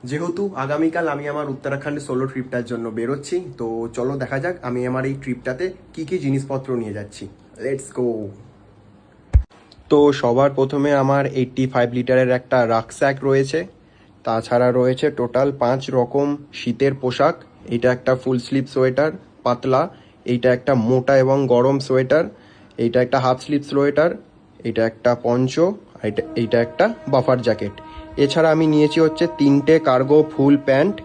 যেহেতু আগামীকাল আমি আমার উত্তরাখণ্ড সোলো ট্রিপটার জন্য বেরোচ্ছি, তো চলো দেখা যাক আমি আমার এই ট্রিপটাতে কি কি জিনিসপত্র নিয়ে যাচ্ছি। Let's go. তো সবার প্রথমে আমার 85 লিটারের একটা রাকস্যাক রয়েছে। তাছাড়া রয়েছে টোটাল 5 রকম শীতের পোশাক। এটা একটা ফুল স্লিভ সোয়েটার পাতলা, এইটা একটা মোটা এবং গরম সোয়েটার, এইটা একটা হাফ স্লিভ সোয়েটার, এটা একটা পঞ্চো, এইটা একটা বাফার জ্যাকেট। এছাড়া আমি নিয়েছি হচ্ছে 3টে কার্গো ফুল প্যান্ট,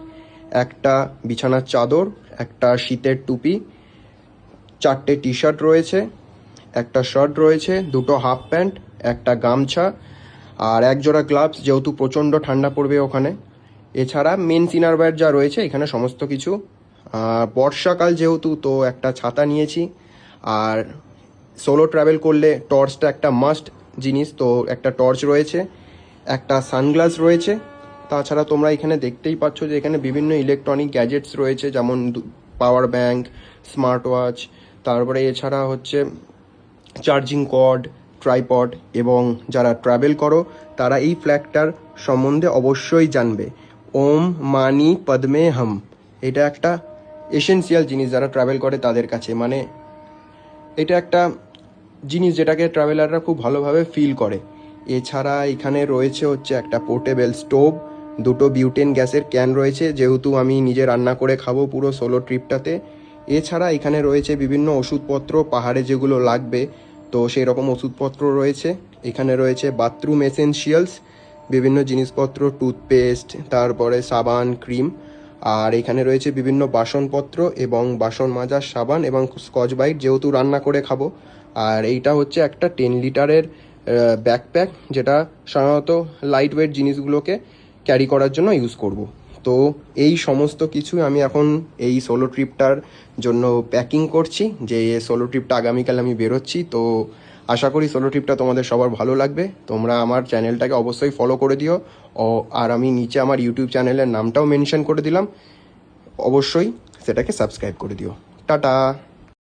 একটা বিছানার চাদর, একটা শীতের টুপি, 4টে টি শার্ট রয়েছে, একটা শার্ট রয়েছে, 2টো হাফ প্যান্ট, একটা গামছা, আর এক জোড়া গ্লাভস যেহেতু প্রচণ্ড ঠান্ডা পড়বে ওখানে। এছাড়া মেন ইনারওয়্যার যা রয়েছে এখানে সমস্ত কিছু। আর বর্ষাকাল যেহেতু, তো একটা ছাতা নিয়েছি। আর সোলো ট্রাভেল করলে টর্চটা একটা মাস্ট জিনিস, তো একটা টর্চ রয়েছে, একটা সানগ্লাস রয়েছে। তাছাড়া তোমরা এখানে দেখতেই পাচ্ছ যে এখানে বিভিন্ন ইলেকট্রনিক গ্যাজেটস রয়েছে, যেমন পাওয়ার ব্যাঙ্ক, স্মার্ট ওয়াচ, তারপরে এছাড়া হচ্ছে চার্জিং কর্ড, ট্রাইপড। এবং যারা ট্রাভেল করো তারা এই ফ্ল্যাগটার সম্বন্ধে অবশ্যই জানবে, ওম মানি পদ্মে হাম। এটা একটা এসেন্সিয়াল জিনিস যারা ট্রাভেল করে তাদের কাছে, মানে এটা একটা জিনিস যেটাকে ট্রাভেলাররা খুব ভালোভাবে ফিল করে। এছাড়া এখানে রয়েছে হচ্ছে একটা পোর্টেবল স্টোভ, 2টো বিউটেন গ্যাসের ক্যান রয়েছে, যেহেতু আমি নিজে রান্না করে খাবো পুরো সোলো ট্রিপটাতে। এছাড়া এখানে রয়েছে বিভিন্ন ওষুধপত্র, পাহাড়ে যেগুলো লাগবে তো সেই রকম ওষুধপত্র রয়েছে। এখানে রয়েছে বাথরুম এসেনশিয়ালস, বিভিন্ন জিনিসপত্র, টুথপেস্ট, তারপরে সাবান, ক্রিম। আর এখানে রয়েছে বিভিন্ন বাসনপত্র এবং বাসন মাজার সাবান এবং স্কচ ব্রাইট, যেহেতু রান্না করে খাবো। আর এইটা হচ্ছে একটা 10 লিটারের ব্যাকপ্যাক, যেটা সাধারণত লাইট ওয়েট জিনিসগুলোকে ক্যারি করার জন্য ইউজ করব। তো এই সমস্ত কিছু আমি এখন এই সোলো ট্রিপটার জন্য প্যাকিং করছি, যে সোলো ট্রিপটা আগামীকাল আমি বেরোচ্ছি। তো আশা করি সোলো ট্রিপটা তোমাদের সবার ভালো লাগবে। তোমরা আমার চ্যানেলটাকে অবশ্যই ফলো করে দিও। আর আমি নিচে আমার ইউটিউব চ্যানেলের নামটাও মেনশন করে দিলাম, অবশ্যই সেটাকে সাবস্ক্রাইব করে দিও। টাটা।